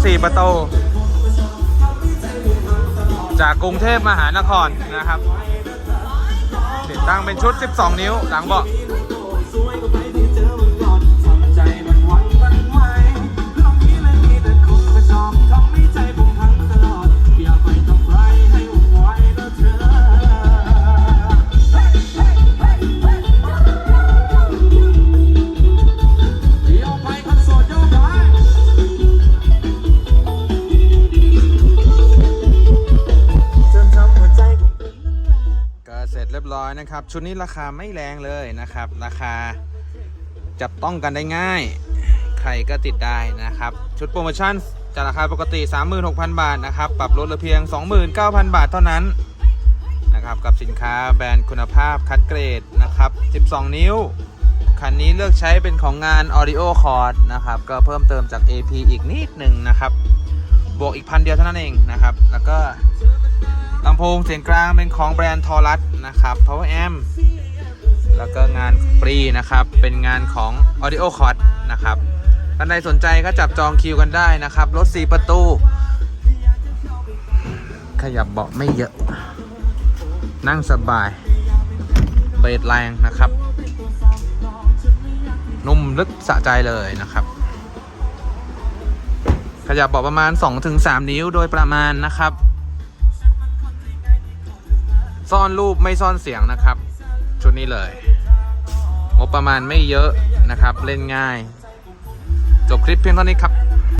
4 ประตู จากกรุงเทพมหานครนะครับติดตั้งเป็นชุด 12 นิ้วหลังเบาะเสร็จเรียบร้อยนะครับชุดนี้ราคาไม่แรงเลยนะครับราคาจับต้องกันได้ง่ายใครก็ติดได้นะครับชุดโปรโมชั่นจากราคาปกติ 36,000 บาทนะครับปรับลดเหลือเพียง 29,000 บาทเท่านั้นนะครับกับสินค้าแบรนด์คุณภาพคัดเกรดนะครับ12 นิ้วคันนี้เลือกใช้เป็นของงาน Audio Cord นะครับก็เพิ่มเติมจาก AP อีกนิดหนึ่งนะครับบวกอีก1,000 เดียวเท่านั้นเองนะครับแล้วก็ลำโพงเสียงกลางเป็นของแบรนด์ทอรัสนะครับ Power Amp แล้วก็งานฟรีนะครับเป็นงานของ Audio Cord นะครับท่านใดสนใจก็จับจองคิวกันได้นะครับรถ4 ประตูขยับเบาะไม่เยอะนั่งสบายเบรกแรงนะครับนุ่มลึกสะใจเลยนะครับขยับเบาะประมาณ 2-3 นิ้วโดยประมาณนะครับซ่อนรูปไม่ซ่อนเสียงนะครับชุดนี้เลยงบประมาณไม่เยอะนะครับเล่นง่ายจบคลิปเพียงเท่านี้ครับ